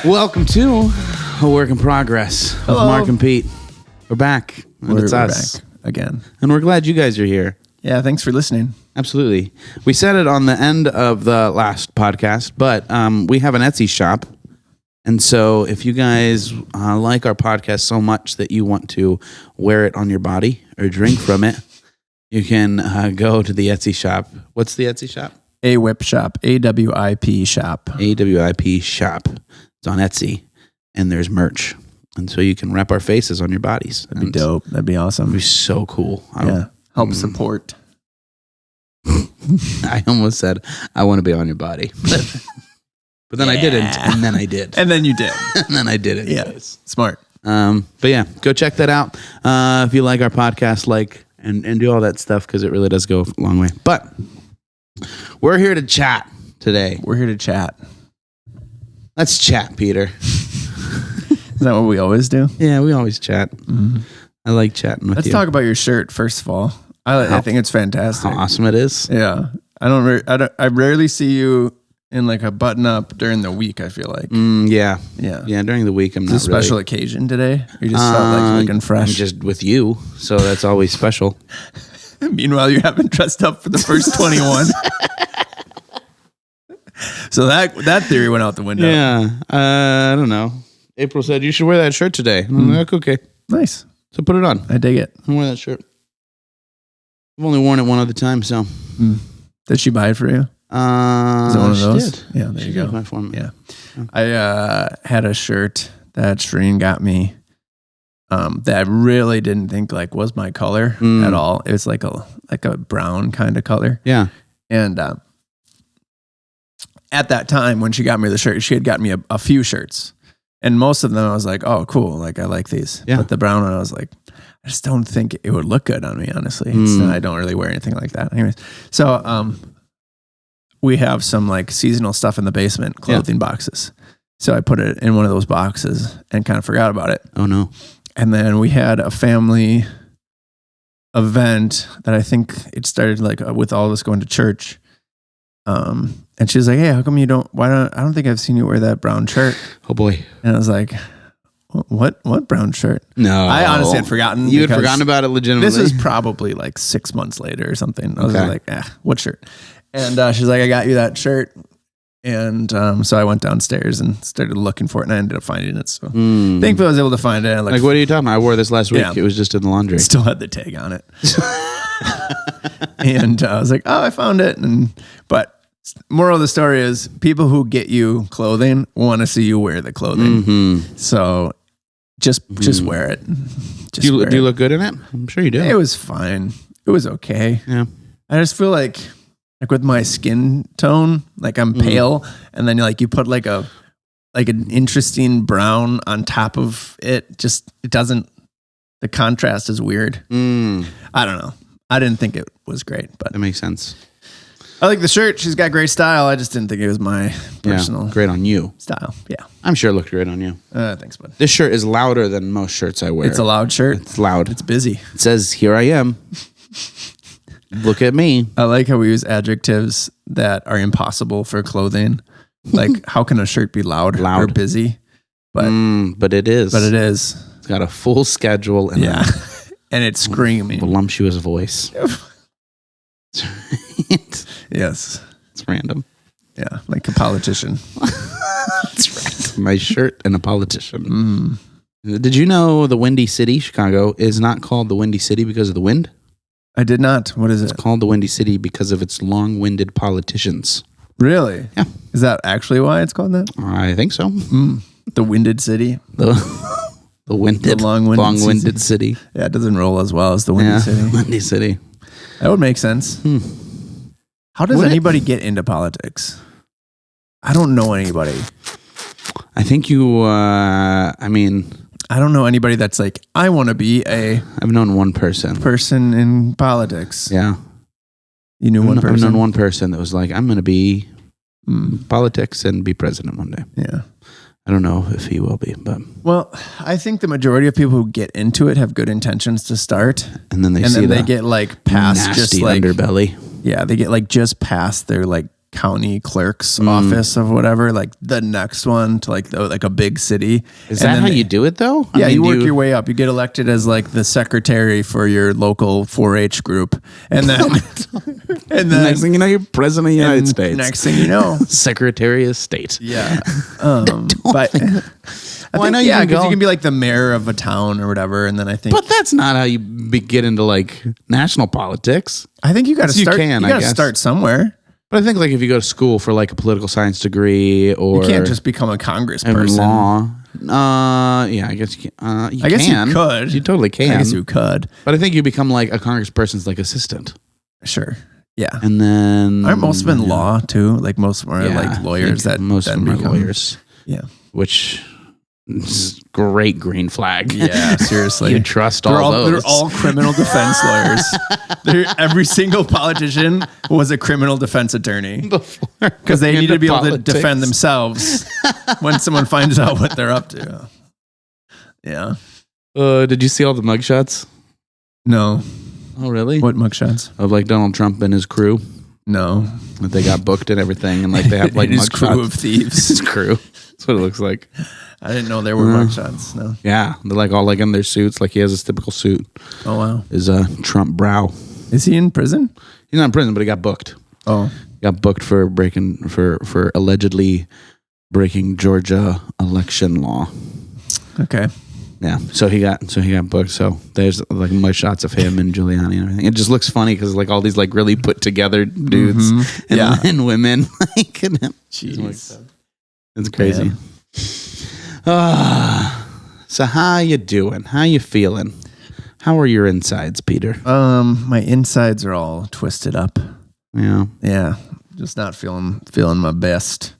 Welcome to A Work in Progress with Mark and Pete. We're back. We're us back again. And we're glad you guys are here. Yeah, thanks for listening. Absolutely. We said it on the end of the last podcast, but we have an Etsy shop. And so if you guys like our podcast so much that you want to wear it on your body or drink from it, you can go to the Etsy shop. What's the Etsy shop? AWIP shop. AWIP shop. AWIP shop. It's on Etsy, and there's merch. And so you can wrap our faces on your bodies. That'd be dope. That'd be awesome. That'd be so cool. Help support. I almost said, I want to be on your body. But then I didn't, and then I did. And then you did. And then I did it. Yeah, smart. But yeah, go check that out. If you like our podcast, and do all that stuff, because it really does go a long way. But we're here to chat today. We're here to chat. Let's chat, Peter. Is that what we always do? Yeah, we always chat. Mm-hmm. I like chatting with you. Let's talk about your shirt, first of all. I think it's fantastic. How awesome it is. Yeah. I rarely see you in like a button up during the week, I feel like. Yeah. Yeah. During the week, I'm not really. It's a special occasion today? You just felt like looking fresh? I'm just with you, so that's always special. Meanwhile, you haven't dressed up for the first 21. So that theory went out the window. Yeah. I don't know. April said, you should wear that shirt today. I'm like, okay. Nice. So put it on. I dig it. I'll wear that shirt. I've only worn it one other time, so. Did she buy it for you? Is it one of those? Did. Yeah, there you go. Buy for me. Yeah. I had a shirt that Shreen got me that I really didn't think like was my color at all. It was like a brown kind of color. Yeah. And at that time when she got me the shirt, she had got me a few shirts. And most of them I was like, oh, cool. Like, I like these. Yeah. But the brown one, I was like, I just don't think it would look good on me, honestly. I don't really wear anything like that. Anyways, so we have some like seasonal stuff in the basement, clothing boxes. So I put it in one of those boxes and kind of forgot about it. Oh, no. And then we had a family event that I think it started like with all of us going to church. And she was like, hey, how come I don't think I've seen you wear that brown shirt. Oh boy. And I was like, what brown shirt? No. I honestly had forgotten. You had forgotten about it legitimately? This was probably like 6 months later or something. I was like, what shirt? And she's like, I got you that shirt. And so I went downstairs and started looking for it, and I ended up finding it. So thankfully I was able to find it. Like, what are you talking about? I wore this last week. Yeah. It was just in the laundry. Still had the tag on it. And I was like, oh, I found it. But moral of the story is people who get you clothing want to see you wear the clothing. Mm-hmm. So just wear it. Do you look good in it? I'm sure you do. It was fine. It was okay. Yeah. I just feel like with my skin tone, like I'm pale, and then like you put like an interesting brown on top of it. Just it doesn't. The contrast is weird. I don't know. I didn't think it was great, but that makes sense. I like the shirt. She's got great style. I just didn't think it was my personal great on you style. Yeah. I'm sure it looked great on you. Thanks, bud. This shirt is louder than most shirts I wear. It's a loud shirt. It's loud. It's busy. It says, here I am. Look at me. I like how we use adjectives that are impossible for clothing. Like, how can a shirt be loud or busy? But it is. But it is. It's got a full schedule and and it's screaming. Voluptuous voice. Yes. It's random. Yeah, like a politician. That's right. My shirt and a politician. Did you know the Windy City, Chicago, is not called the Windy City because of the wind? I did not. What is it? It's called the Windy City because of its long-winded politicians. Really? Yeah. Is that actually why it's called that? I think so. The Winded City. The long-winded city. Yeah, it doesn't roll as well as the Windy City. Windy City. That would make sense. How does anybody get into politics? I don't know anybody. I think I don't know anybody that's like, I want to be I've known one person in politics. Yeah. You knew one person? I've known one person that was like, I'm going to be politics and be president one day. Yeah. I don't know if he will be, but. Well, I think the majority of people who get into it have good intentions to start. And then they get like past nasty just like underbelly. Yeah. They get like just past their like county clerk's office of whatever, like the next one to like a big city. Is that how you do it though? Yeah, you work your way up. You get elected as like the secretary for your local 4-H group, and then next thing you know, you're president of the United States. Next thing you know, Secretary of State. Yeah, but I know you can be like the mayor of a town or whatever, and then I think. But that's not how you get into like national politics. I think you got to start. You got to start somewhere. But I think like if you go to school for like a political science degree, or you can't just become a congressperson. Law. Yeah, I guess you can. I guess you could. You totally can. I guess you could. But I think you become like a congressperson's like assistant. Sure. Yeah. And then aren't most of them in law too? Like most of them are like lawyers that most of them are lawyers. Yeah. Which is great green flag. Yeah, seriously. You trust all those. They're all criminal defense lawyers. Every single politician was a criminal defense attorney because they need to be able to defend themselves when someone finds out what they're up to. Yeah. Did you see all the mugshots? No. Oh, really? What mugshots? Of like Donald Trump and his crew? No. That they got booked and everything, and like they have like his mugshots. Crew of thieves. His crew. That's what it looks like. I didn't know there were mugshots. No. Yeah, they're like all like in their suits. Like he has his typical suit. Oh wow. Is Trump brow? Is he in prison? He's not in prison, but he got booked. Oh, he got booked for for allegedly breaking Georgia election law. Okay. Yeah, so he got booked. So there's like my shots of him and Giuliani and everything. It just looks funny because like all these like really put together dudes and women like. Jeez, it's crazy. So how you doing? How you feeling? How are your insides, Peter? My insides are all twisted up. Yeah, just not feeling my best.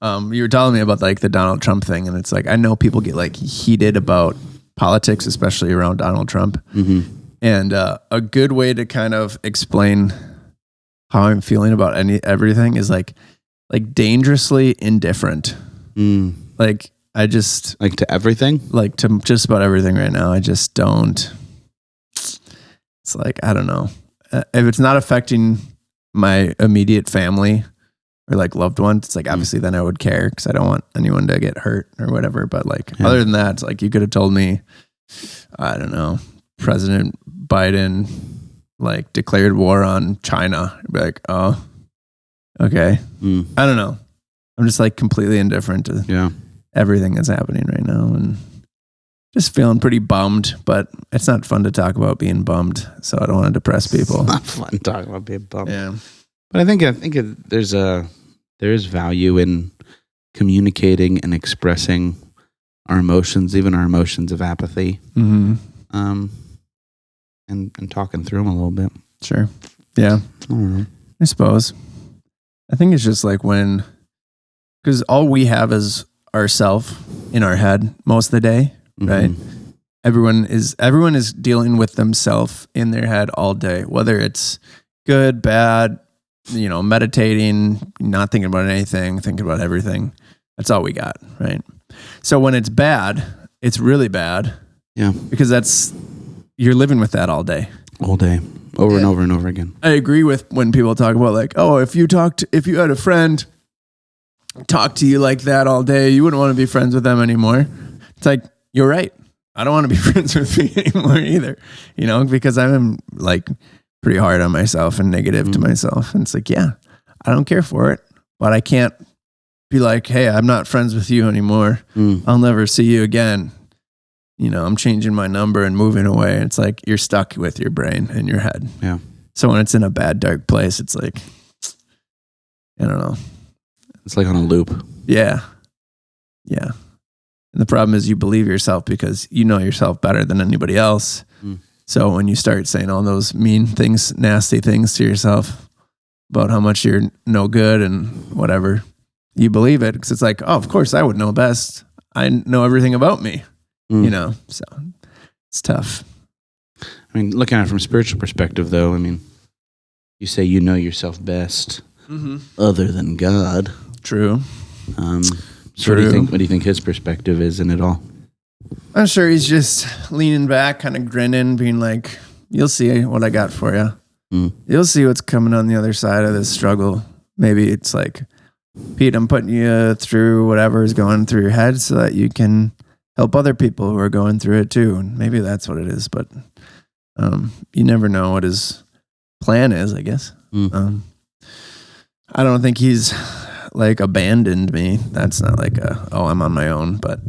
You were telling me about like the Donald Trump thing, and it's like I know people get like heated about politics, especially around Donald Trump. Mm-hmm. And a good way to kind of explain how I'm feeling about everything is like dangerously indifferent. Like I just like to everything, like to just about everything right now. I just don't. It's like I don't know if it's not affecting my immediate family or like loved ones, it's like obviously then I would care because I don't want anyone to get hurt or whatever. But like other than that, it's like you could have told me, I don't know, President Biden like declared war on China. I'd be like, oh, okay. I don't know. I'm just like completely indifferent to everything that's happening right now and just feeling pretty bummed. But it's not fun to talk about being bummed, so I don't want to depress people. It's not fun talking about being bummed. Yeah. But I think there is value in communicating and expressing our emotions, even our emotions of apathy, and talking through them a little bit. Sure. Yeah. I don't know. I suppose. I think it's just like because all we have is ourself in our head most of the day, right? Everyone is dealing with themselves in their head all day, whether it's good, bad, meditating, not thinking about anything, thinking about everything. That's all we got, right? So when it's bad, it's really bad. Yeah. Because you're living with that all day. All day. Over and over and over again. I agree with when people talk about like, oh, if you had a friend talk to you like that all day, you wouldn't want to be friends with them anymore. It's like, you're right. I don't want to be friends with me anymore either, because I'm like pretty hard on myself and negative to myself. And it's like, yeah, I don't care for it, but I can't be like, hey, I'm not friends with you anymore. I'll never see you again. I'm changing my number and moving away. It's like, you're stuck with your brain and your head. Yeah. So when it's in a bad, dark place, it's like, I don't know. It's like on a loop. Yeah. Yeah. And the problem is you believe yourself because you know yourself better than anybody else. So when you start saying all those mean things, nasty things to yourself about how much you're no good and whatever, you believe it because it's like, oh, of course I would know best. I know everything about me, so it's tough. I mean, looking at it from a spiritual perspective though, I mean, you say you know yourself best other than God. True. So what do you think his perspective is in it all? I'm sure he's just leaning back, kind of grinning, being like, you'll see what I got for you. You'll see what's coming on the other side of this struggle. maybe it's like, Pete, I'm putting you through whatever is going through your head so that you can help other people who are going through it too. And maybe that's what it is, but you never know what his plan is, I guess. I don't think he's like abandoned me. That's not like I'm on my own, but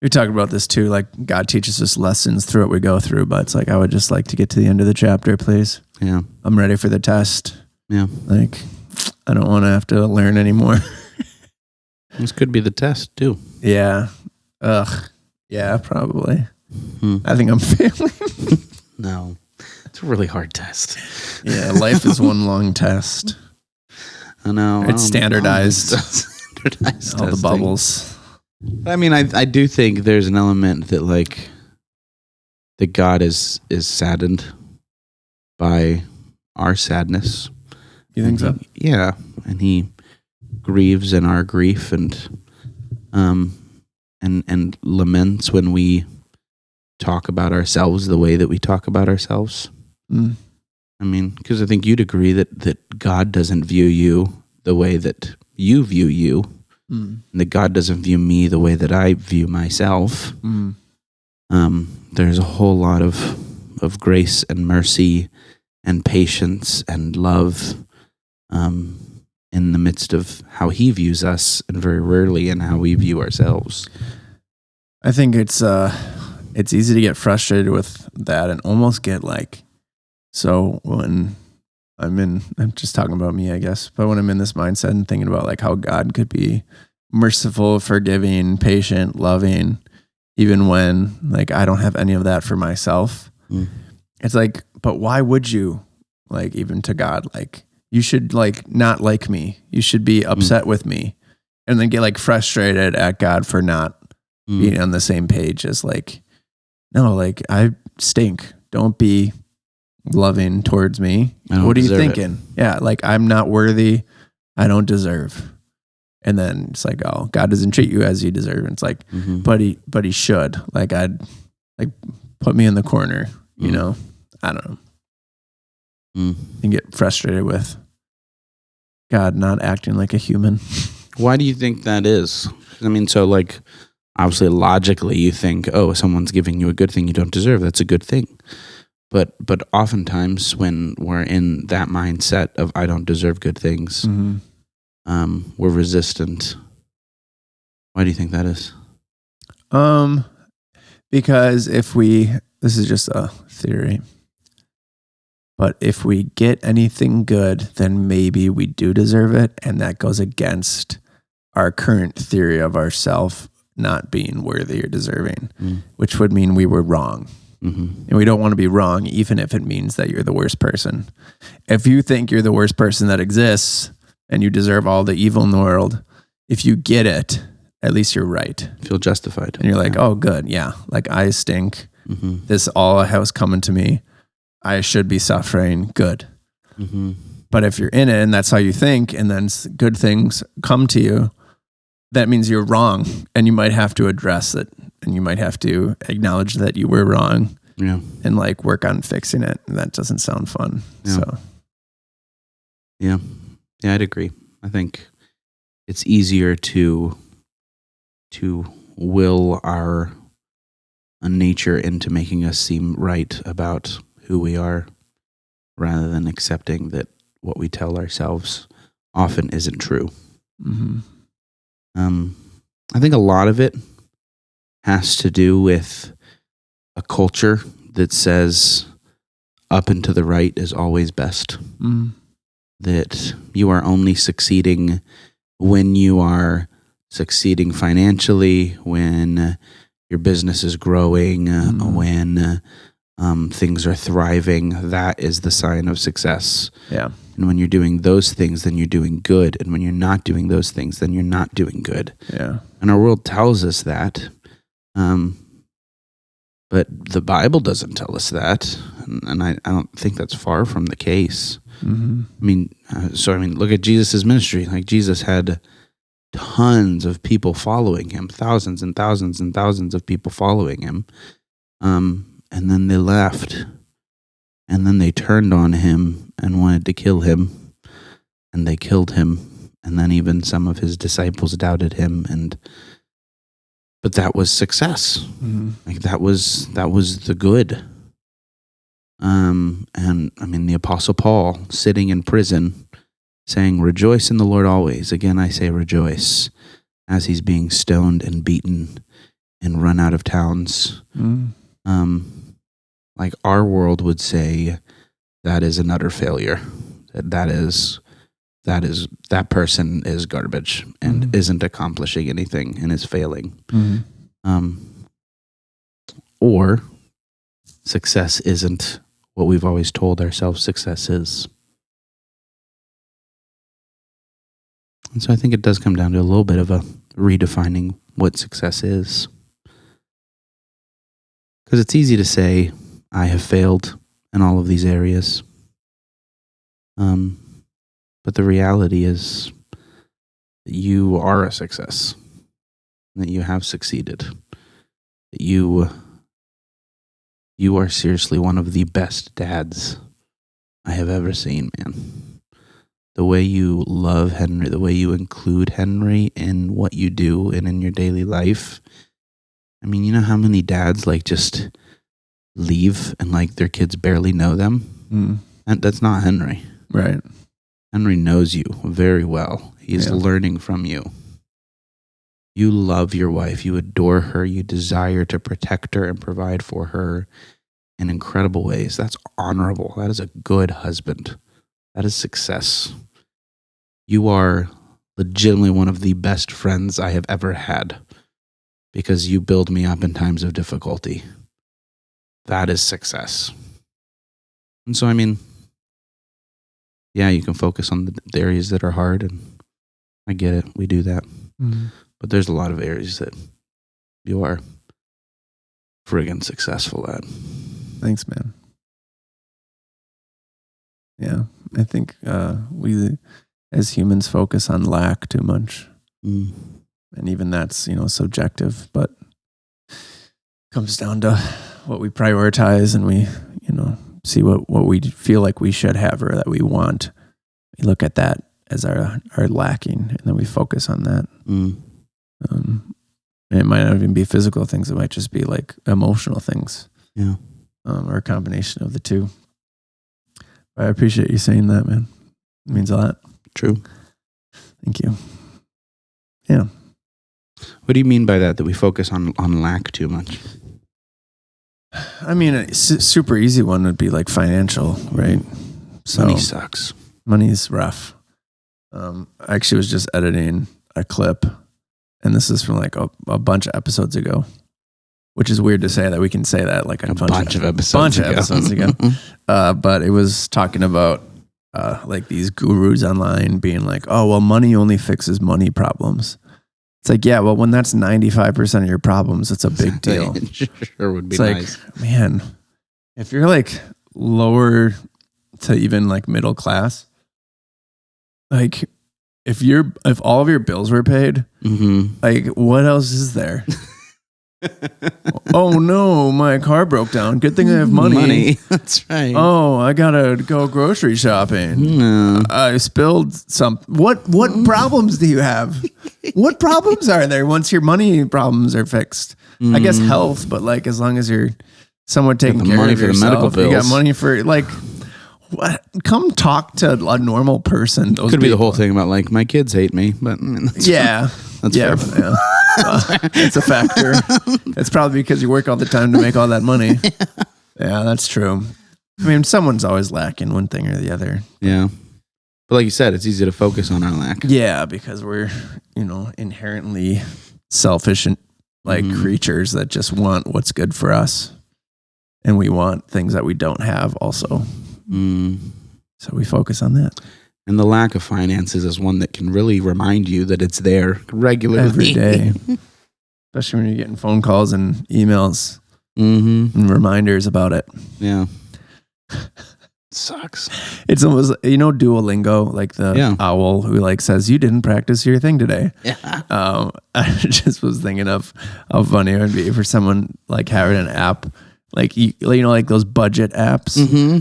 you're talking about this too. Like God teaches us lessons through what we go through, but it's like, I would just like to get to the end of the chapter, please. Yeah. I'm ready for the test. Yeah. Like, I don't want to have to learn anymore. This could be the test too. Yeah. Ugh. Yeah, probably. I think I'm failing. No. It's a really hard test. Yeah, life is one long test. I know. It's standardized. Standardized all the testing. bubbles. I mean, I do think there's an element that like that God is saddened by our sadness. You think so? Yeah, and he grieves in our grief and laments when we talk about ourselves the way that we talk about ourselves. I mean, because I think you'd agree that God doesn't view you the way that you view you, and that God doesn't view me the way that I view myself. There's a whole lot of grace and mercy and patience and love in the midst of how he views us, and very rarely in how we view ourselves. I think it's easy to get frustrated with that and almost get like, so when I'm just talking about me, I guess, but when I'm in this mindset and thinking about like how God could be merciful, forgiving, patient, loving, even when like I don't have any of that for myself, it's like, but why would you, like, even to God, like, you should like not like me. You should be upset with me, and then get like frustrated at God for not being on the same page as like, no, like I stink. Don't be loving towards me. What are you thinking? Yeah, like I'm not worthy. I don't deserve. And then it's like, oh, God doesn't treat you as you deserve. And it's like, but he should. Like I'd like put me in the corner. You know, I don't know. And get frustrated with God not acting like a human. Why do you think that is? I mean, so like, obviously logically you think, oh, someone's giving you a good thing you don't deserve. That's a good thing. But oftentimes when we're in that mindset of I don't deserve good things, we're resistant. Why do you think that is? Because this is just a theory, but if we get anything good, then maybe we do deserve it. And that goes against our current theory of ourself not being worthy or deserving, which would mean we were wrong. And we don't want to be wrong, even if it means that you're the worst person. If you think you're the worst person that exists and you deserve all the evil in the world, if you get it, at least you're right. Feel justified. And you're like, oh, good. Yeah. Like I stink. This all has coming to me. I should be suffering. Good. But if you're in it and that's how you think, and then good things come to you, that means you're wrong, and you might have to address it, and you might have to acknowledge that you were wrong, and like work on fixing it. And that doesn't sound fun. So, yeah, I'd agree. I think it's easier to will our nature into making us seem right about who we are, rather than accepting that what we tell ourselves often isn't true. I think a lot of it has to do with a culture that says up and to the right is always best. That you are only succeeding when you are succeeding financially, when your business is growing, when things are thriving. That is the sign of success. Yeah. And when you're doing those things, then you're doing good. And when you're not doing those things, then you're not doing good. Yeah. And our world tells us that. But the Bible doesn't tell us that. And I don't think that's far from the case. I mean, look at Jesus' ministry. Like Jesus had tons of people following him, thousands and thousands and thousands of people following him. And then they left. And then they turned on him and wanted to kill him. and they killed him. And then even some of his disciples doubted him. But that was success. Mm-hmm. Like that was the good. And I mean, the Apostle Paul sitting in prison saying, "Rejoice in the Lord always." Again, I say rejoice, as he's being stoned and beaten and run out of towns. Like our world would say, that is an utter failure. That person is garbage and isn't accomplishing anything and is failing. Or success isn't what we've always told ourselves success is. And so I think it does come down to a little bit of a redefining what success is. Because it's easy to say, I have failed in all of these areas. But the reality is that you are a success, that you have succeeded, that you are seriously one of the best dads I have ever seen, man. The way you love Henry, the way you include Henry in what you do and in your daily life. I mean, you know how many dads like just leave and like their kids barely know them? And that's not Henry. Right. Henry knows you very well. He is learning from you. You love your wife. You adore her. You desire to protect her and provide for her in incredible ways. That's honorable. That is a good husband. That is success. You are legitimately one of the best friends I have ever had because you build me up in times of difficulty. That is success. And so, I mean, yeah, you can focus on the areas that are hard, and I get it. We do that. But there's a lot of areas that you are friggin' successful at. Thanks, man. Yeah, I think we as humans focus on lack too much. And even that's, subjective, but comes down to what we prioritize, and we, see what we feel like we should have or that we want. We look at that as our lacking, and then we focus on that. And it might not even be physical things. It might just be like emotional things. Yeah. Or a combination of the two. I appreciate you saying that, man. It means a lot. True. Thank you. Yeah. What do you mean by that we focus on lack too much? I mean, a super easy one would be like financial, right? So money sucks. Money's rough. I actually was just editing a clip, and this is from like a bunch of episodes ago, which is weird to say that we can say that like a bunch of episodes ago. But it was talking about like these gurus online being like, oh, well, money only fixes money problems. It's like, yeah, well, when that's 95% of your problems, it's a big deal. It sure would be it's nice. Like, man, if you're like lower to even like middle class, like if all of your bills were paid, like what else is there? Oh no, my car broke down. Good thing I have money. That's right. Oh, I gotta go grocery shopping. I spilled some. What problems do you have? What problems are there once your money problems are fixed? I guess health, but like as long as you're somewhat taking care of yourself, the medical bills. You got money for like. What? Come talk to a normal person. Those could be the whole thing about like my kids hate me, but that's fair. Yeah. It's a factor. It's probably because you work all the time to make all that money. Yeah, that's true. I mean, someone's always lacking one thing or the other. Yeah. But like you said, it's easy to focus on our lack. Yeah, because we're, inherently selfish and like creatures that just want what's good for us. And we want things that we don't have also. So we focus on that. And the lack of finances is one that can really remind you that it's there regularly. Every day. Especially when you're getting phone calls and emails and reminders about it. Yeah. Sucks. It's almost, Duolingo, like the owl who like says, you didn't practice your thing today. Yeah. I just was thinking of how funny it would be for someone like having an app Like you know, like those budget apps.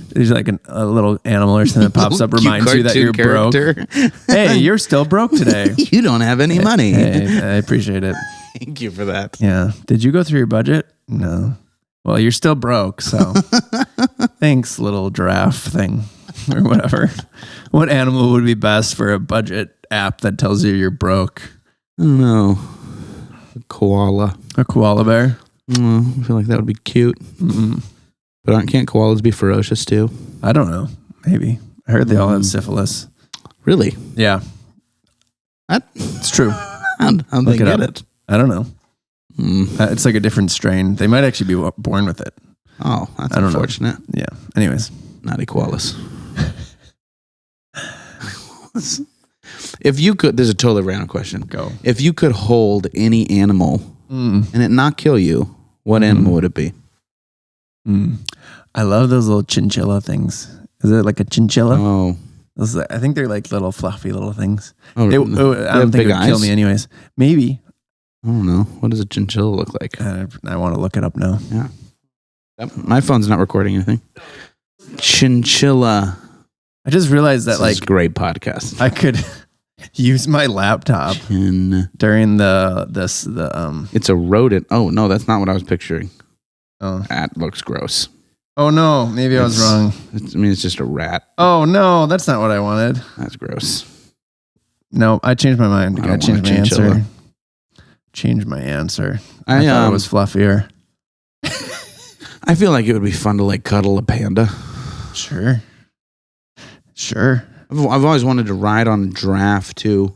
There's like a little animal or something that pops up, Cute reminds you that you're character. broke. Hey, you're still broke today. You don't have any money. Hey, I appreciate it. Thank you for that. Yeah. Did you go through your budget? No. Well, you're still broke, so thanks, little giraffe thing or whatever. What animal would be best for a budget app that tells you you're broke? I don't know. A koala. A koala bear? I feel like that would be cute. But can't koalas be ferocious too? I don't know. Maybe. I heard they all have syphilis. Really? Yeah. It's true. How'd they get it? I don't know. It's like a different strain. They might actually be born with it. Oh, that's unfortunate. Yeah. Anyways. Naughty koalas. If you could, there's a totally random question. Go. If you could hold any animal and it not kill you, what animal would it be? I love those little chinchilla things. Is it like a chinchilla? Oh. I think they're like little fluffy little things. Oh, I don't think it would kill me anyways. Maybe. I don't know. What does a chinchilla look like? I want to look it up now. Yeah. My phone's not recording anything. Chinchilla. I just realized that This is great podcast. I could use my laptop during the It's a rodent. Oh no, that's not what I was picturing. Oh, That looks gross. oh no, maybe I was wrong. It's just a rat. Oh no, that's not what I wanted. That's gross. No, I changed my mind. I don't changed want a my answer. chinchilla. Change my answer. I thought it was fluffier. I feel like it would be fun to like cuddle a panda. Sure. I've always wanted to ride on a giraffe too,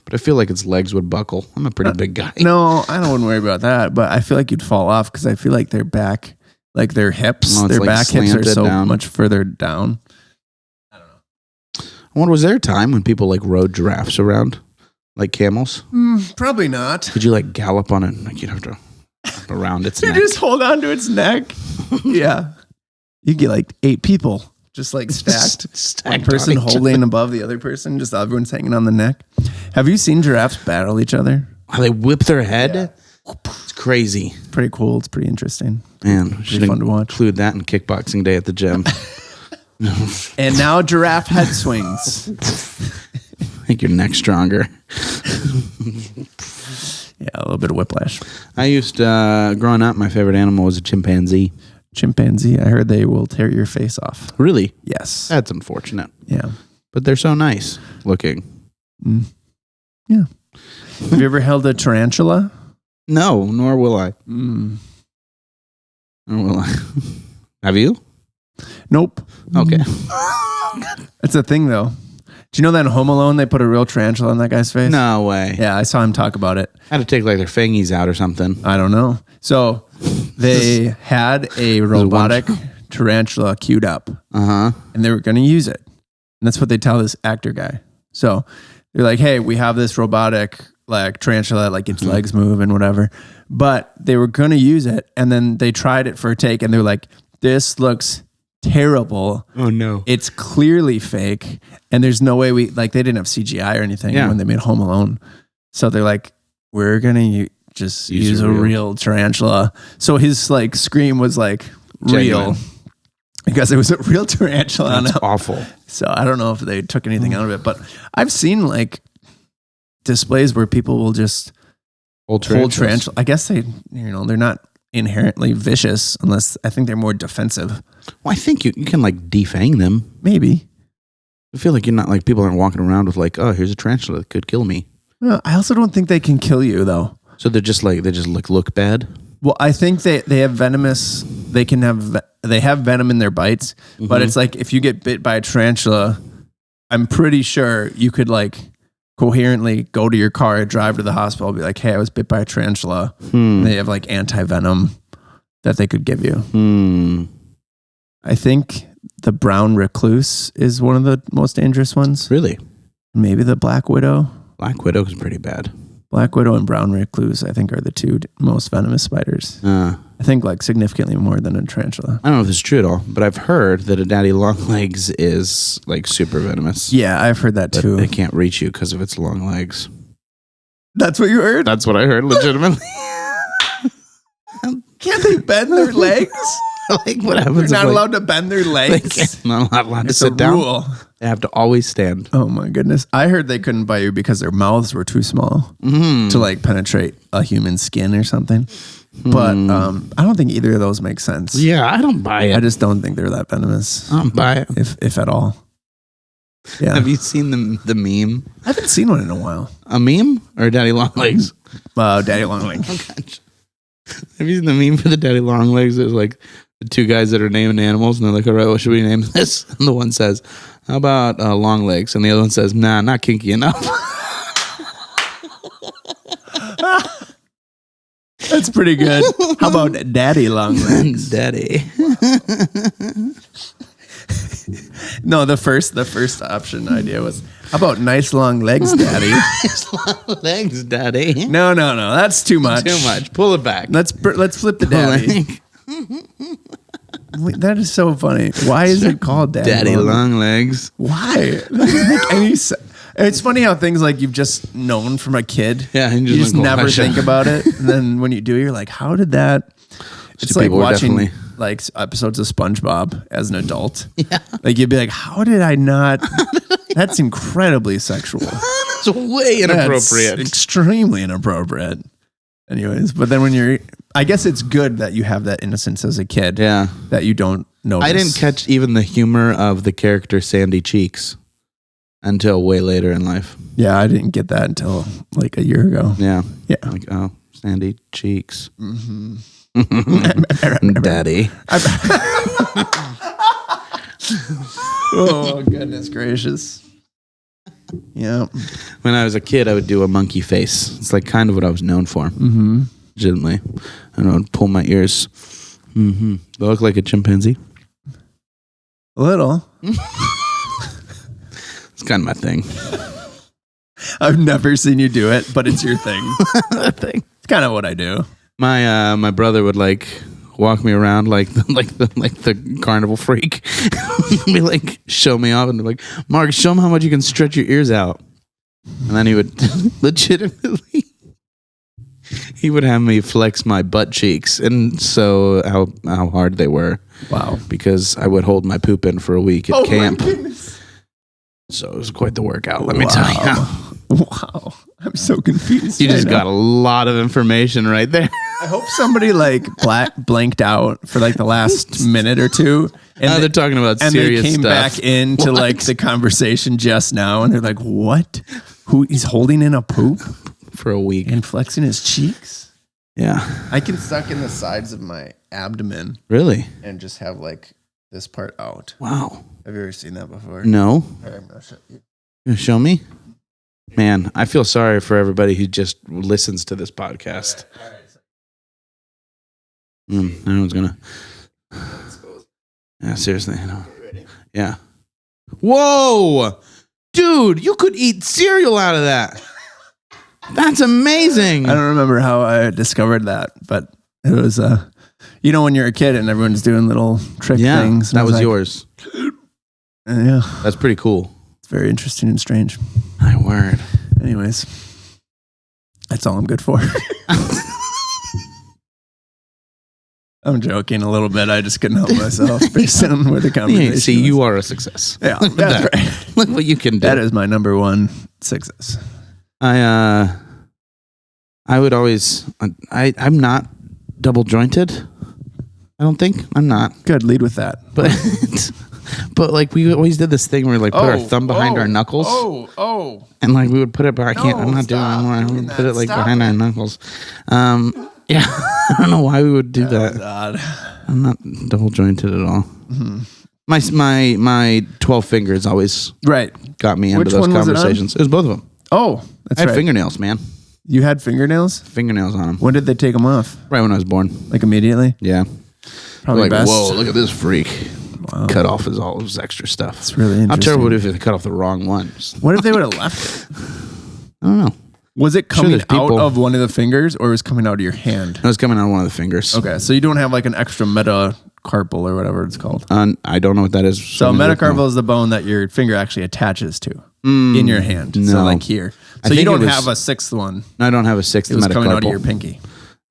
but I feel like its legs would buckle. I'm a pretty big guy. No, I don't worry about that, but I feel like you'd fall off because I feel like their back, like their hips, their back hips are so much further down. I don't know. I wonder, was there a time when people like rode giraffes around like camels? Probably not. Could you like gallop on it? Like you'd have to wrap around its You neck. just hold on to its neck. Yeah. You get like 8 people just like stacked. One person holding above the other person, just everyone's hanging on the neck. Have you seen giraffes battle each other? How they whip their head? Yeah. It's crazy. Pretty cool. It's pretty interesting. Man, should fun to watch. Include that in kickboxing day at the gym. And now giraffe head swings. Make your neck stronger. Yeah, a little bit of whiplash. I used to, growing up, my favorite animal was a chimpanzee. Chimpanzee. I heard they will tear your face off. Really? Yes. That's unfortunate. Yeah. But they're so nice looking. Yeah. Have you ever held a tarantula? No, nor will I. Nor will I. Have you? Nope. Okay. It's a thing, though. Do you know that in Home Alone, they put a real tarantula on that guy's face? No way. Yeah, I saw him talk about it. Had to take like their fangies out or something. I don't know. So they had a robotic tarantula queued up. And they were going to use it. And that's what they tell this actor guy. So they're like, hey, we have this robotic like tarantula, like its legs move and whatever. But they were going to use it. And then they tried it for a take and they're like, this looks terrible. Oh no. It's clearly fake. And there's no way they didn't have CGI or anything when they made Home Alone. So they're like, we're going to just use a real tarantula. So his like scream was like real. Because it was a real tarantula. That's awful. So I don't know if they took anything out of it, but I've seen like displays where people will just hold tarantula. I guess they're not inherently vicious unless I think they're more defensive. Well, I think you can like defang them. Maybe. I feel like you're not like people aren't walking around with like, oh, here's a tarantula that could kill me. No, I also don't think they can kill you though. So they just look bad. Well, I think they have venomous. They have venom in their bites, but it's like if you get bit by a tarantula, I'm pretty sure you could like coherently go to your car, drive to the hospital, be like, hey, I was bit by a tarantula. And they have like anti-venom that they could give you. I think the brown recluse is one of the most dangerous ones. Really? Maybe the black widow. Black widow is pretty bad. Black widow and brown recluse, I think, are the two most venomous spiders. I think like significantly more than a tarantula. I don't know if this is true at all, but I've heard that a daddy long legs is like super venomous. Yeah, I've heard that too. It can't reach you because of its long legs. That's what you heard? That's what I heard, legitimately. Can't they bend their legs? Like what happens? They're not if, allowed to bend their legs. Not allowed to It's sit a down. rule. They have to always stand. Oh my goodness. I heard they couldn't bite you because their mouths were too small to like penetrate a human skin or something. But I don't think either of those make sense. Yeah, I don't buy it. I just don't think they're that venomous. I don't buy it. If at all. Yeah. Have you seen the meme? I haven't seen one in a while. A meme or Daddy Long Legs? Daddy Long Legs. Oh, gosh. Have you seen the meme for the Daddy Long Legs? There's like the two guys that are naming animals, and they're like, all right, what should we name this? And the one says, how about Long Legs? And the other one says, nah, not kinky enough. That's pretty good. How about Daddy Long Legs? Daddy. No, the first option idea was, how about nice long legs, Daddy? Nice long legs, Daddy. No, that's too much. Too much. Pull it back. Let's flip the Daddy. That is so funny. Why is it called Daddy Long Legs? Why? It doesn't make any sense. It's funny how things like you've just known from a kid. Yeah, and you just never think about it. And then when you do, you're like, how did that? It's like watching like episodes of SpongeBob as an adult. Yeah. Like you'd be like, how did I not? That's incredibly sexual. It's way inappropriate. That's extremely inappropriate. Anyways, but then when I guess it's good that you have that innocence as a kid. Yeah. That you don't notice. I didn't catch even the humor of the character Sandy Cheeks until way later in life. Yeah, I didn't get that until like a year ago. Yeah. Yeah. Like, oh, Sandy Cheeks. Mm-hmm. Daddy. Oh, goodness gracious. Yeah. When I was a kid, I would do a monkey face. It's like kind of what I was known for. Mm-hmm. Legitimately. And I would pull my ears. Mm-hmm. Do I look like a chimpanzee? A little. It's kind of my thing. I've never seen you do it, but it's your thing. Thing. It's kind of what I do. My brother would like walk me around like the carnival freak. Be like, show me off, and be like, Mark, show him how much you can stretch your ears out. And then he would legitimately, he would have me flex my butt cheeks, and so how hard they were. Wow! Because I would hold my poop in for a week at camp. So it was quite the workout. Let me tell you. Wow! I'm so confused. You just got a lot of information right there. I hope somebody like blanked out for like the last minute or two. And they're talking about serious stuff. And they came back into like the conversation just now, and they're like, "What? Who? He's holding in a poop for a week and flexing his cheeks." Yeah, I can suck in the sides of my abdomen. Really? And just have like this part out. Wow. Have you ever seen that before? No. All right, I'm gonna show you. You gonna show me? Man, I feel sorry for everybody who just listens to this podcast. All right. No one's gonna. Yeah, seriously. No. Yeah. Whoa, dude! You could eat cereal out of that. That's amazing. I don't remember how I discovered that, but it was when you're a kid and everyone's doing little trick things. That was like, yours. Yeah, that's pretty cool. It's very interesting and strange. My word. Anyways, that's all I'm good for. I'm joking a little bit. I just couldn't help myself based on where the conversation was. See, you are a success. Yeah, that's right. Look what you can do. That is my number one success. I would always. I'm not double jointed. I don't think I'm not. Good. Lead with that. But like we always did this thing where we like put our thumb behind our knuckles. And like we would put it back. I'm not doing it anymore. I would put it like behind our knuckles. Yeah, I don't know why we would do that. Odd. I'm not double jointed at all. Mm-hmm. My 12 fingers always got me into those conversations. It was both of them. Oh, that's I had fingernails, man. You had fingernails? Fingernails on them. When did they take them off? Right when I was born. Like immediately? Yeah. Probably like, best. Whoa, look at this freak. Wow. Cut off all his extra stuff. It's really interesting. How terrible would it be if they cut off the wrong ones? What if they would have left it? I don't know. Was it coming out of one of the fingers or was it coming out of your hand? It was coming out of one of the fingers. Okay, so you don't have like an extra metacarpal or whatever it's called. I don't know what that is. So metacarpal is the bone that your finger actually attaches to in your hand. No. So like here. So you don't have a sixth one. No, I don't have a sixth metacarpal. It was coming out of your pinky.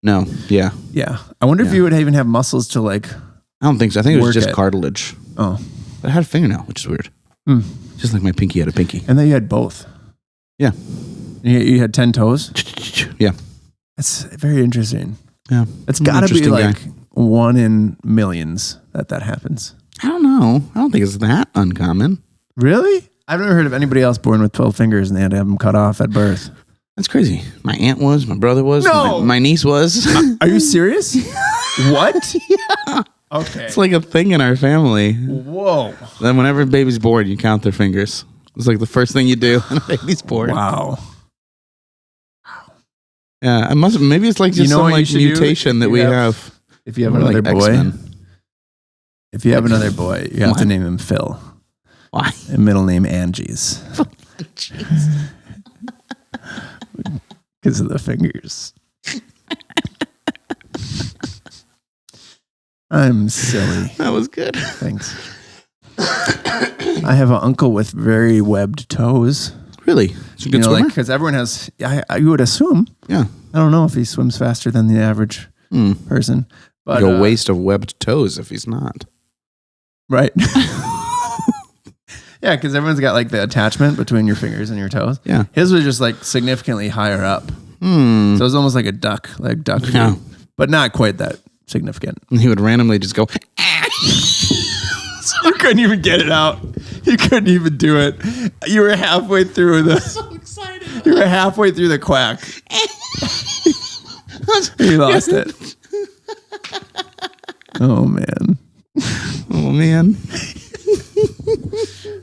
No. Yeah. Yeah. I wonder if you would even have muscles to like. I don't think so. I think it was Work just it. cartilage. Oh. But I had a fingernail, which is weird. Just like my pinky had a pinky. And then you had both. Yeah. You had 10 toes? Yeah. That's very interesting. Yeah. It's got to be like 1 in millions that happens. I don't know. I don't think it's that uncommon. Really? I've never heard of anybody else born with 12 fingers and they had to have them cut off at birth. That's crazy. My aunt was, my brother was, No! my niece was. Are you serious? What? Yeah. Okay. It's like a thing in our family. Whoa. Then whenever a baby's born, you count their fingers. It's like the first thing you do when a baby's born. Wow. Yeah, maybe it's like just some like mutation that we have. If you have another boy, X-Men. if you have another boy, you have to name him Phil. Why? And middle name Angie's. Because of the fingers. I'm silly. That was good. Thanks. I have an uncle with very webbed toes. Really? It's a good swimmer? Because everyone has, you would assume. Yeah. I don't know if he swims faster than the average person. But like a waste of webbed toes if he's not. Right. Yeah, because everyone's got like the attachment between your fingers and your toes. Yeah. His was just like significantly higher up. So it was almost like a duck, Yeah. but not quite that significant. And he would randomly just go, You couldn't even get it out. You couldn't even do it. You were halfway through the. so excited. You were halfway through the quack. You lost it. Oh man. Oh man.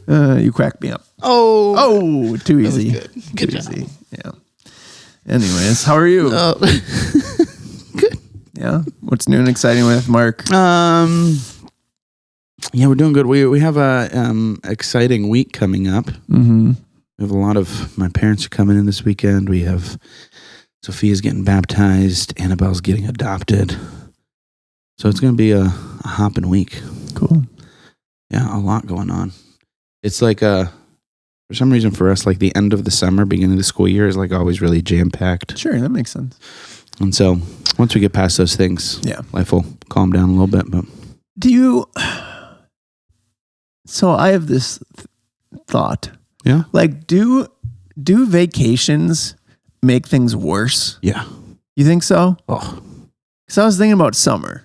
You cracked me up. Oh, too easy. Good Too job. easy. Yeah. Anyways, how are you? Good. Yeah. What's new and exciting with Mark? Yeah, we're doing good. We have a exciting week coming up. Mm-hmm. We have a lot of my parents are coming in this weekend. We have Sophia's getting baptized. Annabelle's getting adopted. So it's going to be a hopping week. Cool. Yeah, a lot going on. It's like for some reason for us, like the end of the summer, beginning of the school year is like always really jam-packed. Sure, that makes sense. And so once we get past those things, life will calm down a little bit. But do you... So I have this thought. Yeah. Like, do vacations make things worse? Yeah. You think so? Oh. Because I was thinking about summer.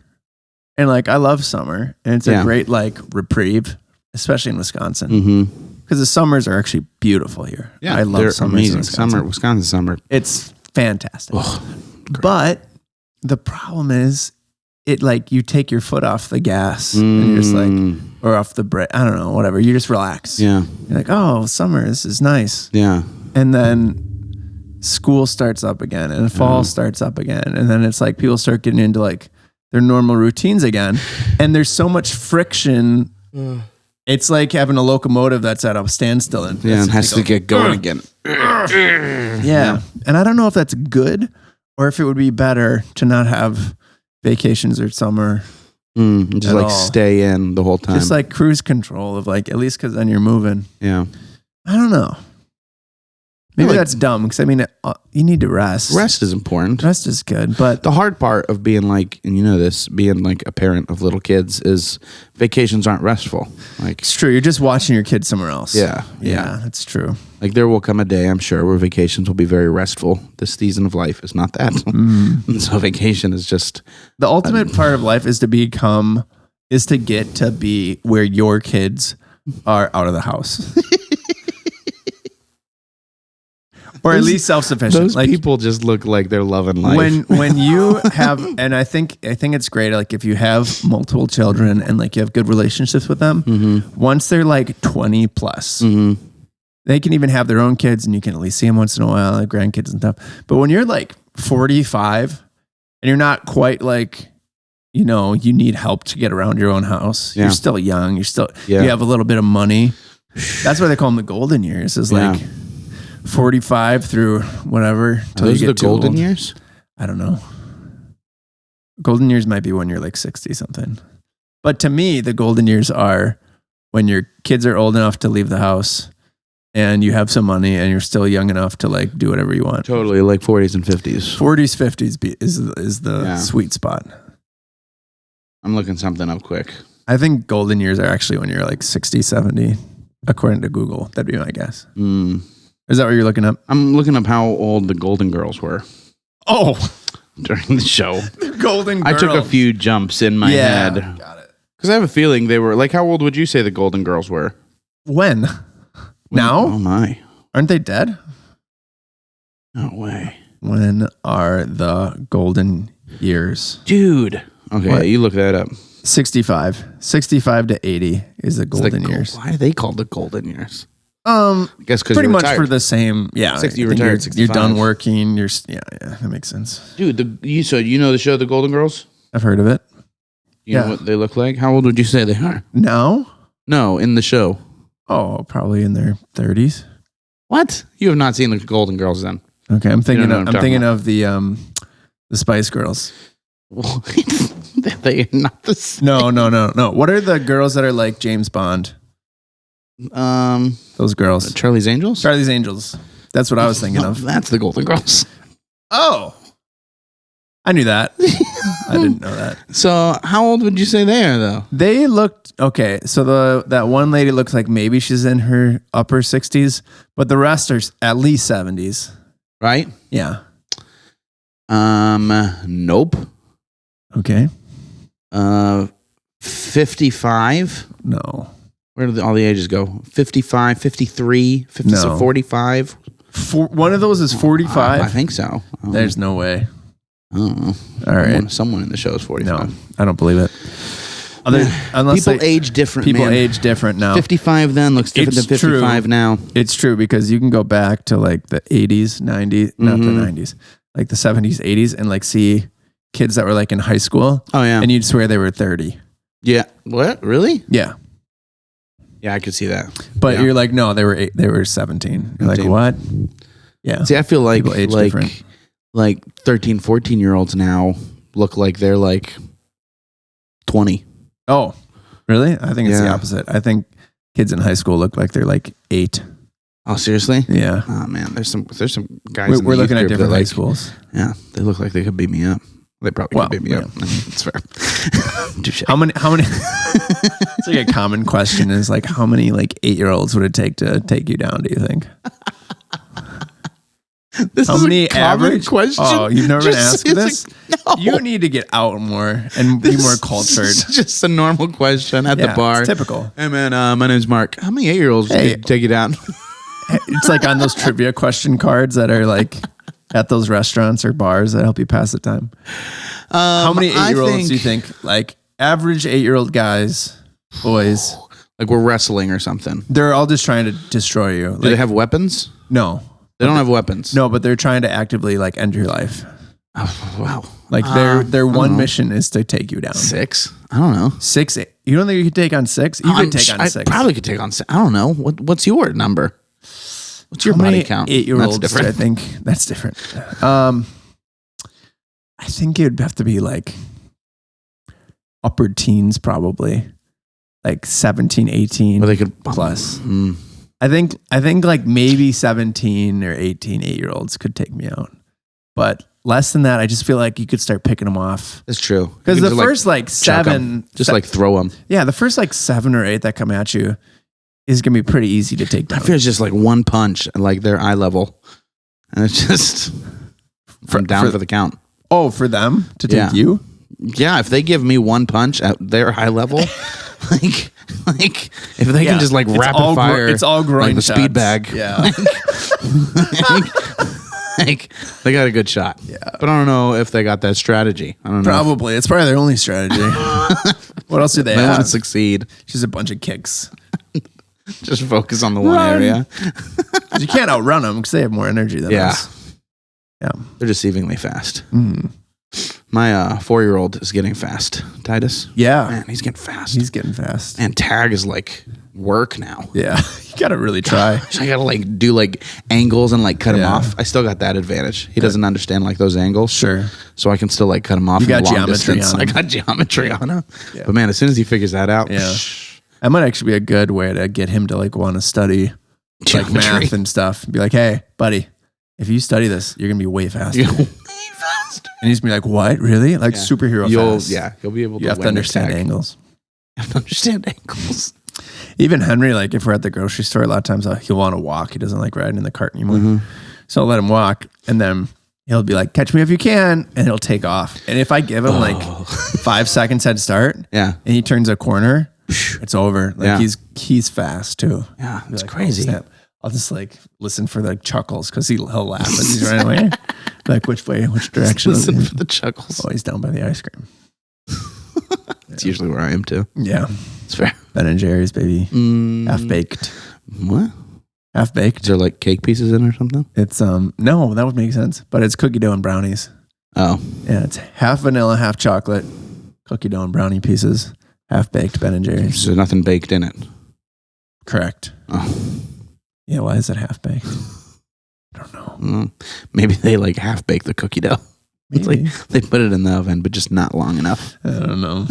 And like, I love summer. And it's a great like reprieve, especially in Wisconsin. Mm-hmm. Because the summers are actually beautiful here. Yeah, I love summers amazing. in Wisconsin. Wisconsin summer. It's fantastic. Oh, but the problem is, it like you take your foot off the gas and you're just like, or off the brake. I don't know, whatever. You just relax. Yeah. You're like, oh, summer, this is nice. Yeah. And then school starts up again and fall starts up again. And then it's like people start getting into like their normal routines again. And there's so much friction. It's like having a locomotive that's at a standstill. And has to get going again. Yeah. And I don't know if that's good or if it would be better to not have vacations or summer. Just like stay in the whole time. Just like cruise control of like, at least because then you're moving. Yeah. I don't know. Maybe that's dumb because I mean, you need to rest. Rest is important. Rest is good, but the hard part of being like, and you know this, being like a parent of little kids is vacations aren't restful. Like it's true. You're just watching your kids somewhere else. Yeah. Yeah, that's true. Like there will come a day, I'm sure, where vacations will be very restful. This season of life is not that. And so vacation is just the ultimate part of life is to get to be where your kids are out of the house. Or at least self-sufficient. Those like, people just look like they're loving life. When you have, and I think it's great. Like if you have multiple children and like you have good relationships with them, once they're like 20 plus, they can even have their own kids, and you can at least see them once in a while, like grandkids and stuff. But when you're like 45 and you're not quite like, you know, you need help to get around your own house. You're still young. You have a little bit of money. That's why they call them the golden years. Is like 45 through whatever. Those are the golden years? I don't know. Golden years might be when you're like 60 something. But to me, the golden years are when your kids are old enough to leave the house and you have some money and you're still young enough to like do whatever you want. Totally, like 40s and 50s. 40s, 50s is the sweet spot. I'm looking something up quick. I think golden years are actually when you're like 60, 70, according to Google. That'd be my guess. Is that what you're looking up? I'm looking up how old the Golden Girls were. Oh, during the show. Golden Girls. I took a few jumps in my head. Got it. Because I have a feeling they were, like, how old would you say the Golden Girls were? When? Now? Oh, my. Aren't they dead? No way. When are the golden years? Dude. Okay, What? you look that up. 65. 65 to 80 is the golden years. Why are they called the Golden Years? I guess because pretty much for the same. Yeah, 60, you I think retired, you're 65. done working. Yeah, that makes sense. Dude, you know the show The Golden Girls? I've heard of it. You know what they look like? How old would you say they are? Now? No, in the show. Oh, probably in their 30s. What? You have not seen the Golden Girls then? Okay, I'm thinking. know what I'm I'm thinking talking of the Spice Girls. They not the same. No. What are the girls that are like James Bond? Those girls. Charlie's Angels? Charlie's Angels. That's what I was thinking of. That's the Golden Girls. Oh, I knew that. I didn't know that. So how old would you say they are though? They looked okay. So that one lady looks like maybe she's in her upper 60s, but the rest are at least 70s. Right? Yeah. Nope. Okay. 55. No. Where do all the ages go? 55, 53, 50, No. 45. One of those is 45. I think so. There's no way. I don't know. All right. Someone in the show is 45. No, I don't believe it. Unless people age different. People man. age different now. 55 then looks different It's than 55 true. now. It's true because you can go back to like the 80s, 90s, not the 90s, like the 70s, 80s, and like see kids that were like in high school. Oh yeah, and you'd swear they were 30. Yeah. What? Really? Yeah. Yeah, I could see that. But Yeah. you're like, no, they were 17. You're like, 17. what? Yeah. See, I feel like People age different. like 13, 14-year-olds now look like they're like 20. Oh, really? I think it's the Yeah. opposite. I think kids in high school look like they're like 8. Oh, seriously? Yeah. Oh man, there's some guys. We're looking at different high like, schools. Yeah, they look like they could beat me up. They probably could beat me yeah. up. It's fair. Touche. How many? It's like a common question is like, how many like 8-year-olds would it take to take you down? Do you think? This How is many a common average? question. Oh, you've never been asked it's this? No. You need to get out more and be more cultured. This is just a normal question at the bar. It's typical. Hey man, my name's Mark. How many 8-year-olds Hey. could take you down? It's like on those trivia question cards that are like at those restaurants or bars that help you pass the time. How many 8-year-olds do you think? Like average 8-year-old guys, boys, Like we're wrestling or something. they're all just trying to destroy you. Do they have weapons? No, They don't have weapons. no, but they're trying to actively like end your life. Oh, wow. Like their one mission is to take you down. 6? I don't know. 6. You don't think you could take on 6? You could take on 6. I probably could take on 6. I don't know. What's your number? What's your How body many count? 8-year-olds? That's different. I think that's different. I think it would have to be like upper teens, probably like 17, 18 Or they could plus. I think like maybe 17 or 18 8-year-olds could take me out, but less than that, I just feel like you could start picking them off. That's true. Because You the can first like chuck 'em. 7, just like throw them. yeah, the first like 7 or 8 that come at you is gonna be pretty easy to take I down. feel it's just like one punch at like their eye level, and it's just from down for the count. Oh, for them to take Yeah. you? Yeah, if they give me one punch at their high level, like if they Yeah. can just like It's rapid all fire, it's all groin like the shots. speed bag. Yeah. Like they got a good shot. Yeah, but I don't know if they got that strategy. I don't know. Probably. It's probably their only strategy. What else do they They want have? to succeed. Just a bunch of kicks. Just focus on the one Run. area. 'Cause you can't outrun them because they have more energy than Yeah. us. Yeah. They're deceivingly fast. My 4-year-old is getting fast. Titus. Yeah. Man, he's getting fast. He's getting fast. And tag is like work now. Yeah. You got to really try. So I gotta like do like angles and like cut him Yeah. off. I still got that advantage. He doesn't understand like those angles. Sure. So I can still like cut him off. You got in the long geometry distance. on him. I got geometry on him. Yeah. But man, as soon as he figures that out, Yeah. That might actually be a good way to get him to like want to study like math and stuff. Be like, hey, buddy, if you study this, you're gonna be way faster. And he's gonna be like, what? Really? Like superhero fast. Yeah, you'll be able to. You have to understand angles. You have to understand angles. Even Henry, like if we're at the grocery store, a lot of times he'll want to walk. He doesn't like riding in the cart anymore. So I'll let him walk, and then he'll be like, catch me if you can, and he'll take off. And if I give him like 5 seconds head start, and he turns a corner, it's over. Like he's fast too. Yeah, it's like, crazy. I'll just like listen for the chuckles because he'll laugh as he's running away. Like which direction? Listen for the chuckles. Oh, he's down by the ice cream. It's usually where I am too. Yeah, it's fair. Ben and Jerry's, baby, half baked. What? Half baked. Is there like cake pieces in or something? It's no, that would make sense. But it's cookie dough and brownies. Oh, yeah, it's half vanilla, half chocolate, cookie dough and brownie pieces, half baked Ben and Jerry's. So nothing baked in it. Correct. Oh, yeah. Why is it half baked? I don't know. Maybe they like half bake the cookie dough. It's like they put it in the oven, but just not long enough. I don't know.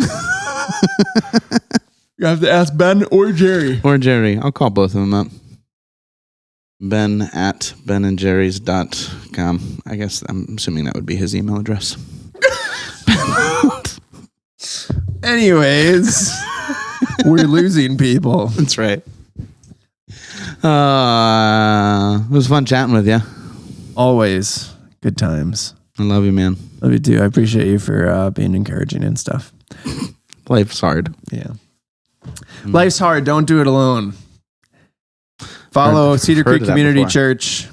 You have to ask Ben or Jerry. Or Jerry. I'll call both of them up. Ben at benandjerrys.com. I guess I'm assuming that would be his email address. Anyways, we're losing people. That's right. It was fun chatting with you. Always good times. I love you, man. Love you too. I appreciate you for being encouraging and stuff. Life's hard. Yeah. Life's hard. Don't do it alone. Follow Cedar Creek Community Church,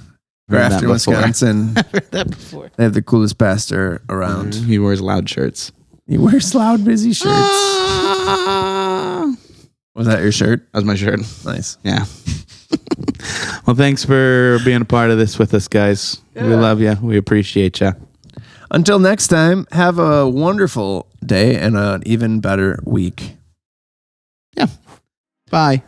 Grafton, Wisconsin. I've heard that before. They have the coolest pastor around. He wears loud shirts. He wears loud, busy shirts. Was that your shirt? That was my shirt. Nice. Yeah. Well, thanks for being a part of this with us, guys. Yeah. We love you. We appreciate you. Until next time, have a wonderful day and an even better week. Yeah. Bye.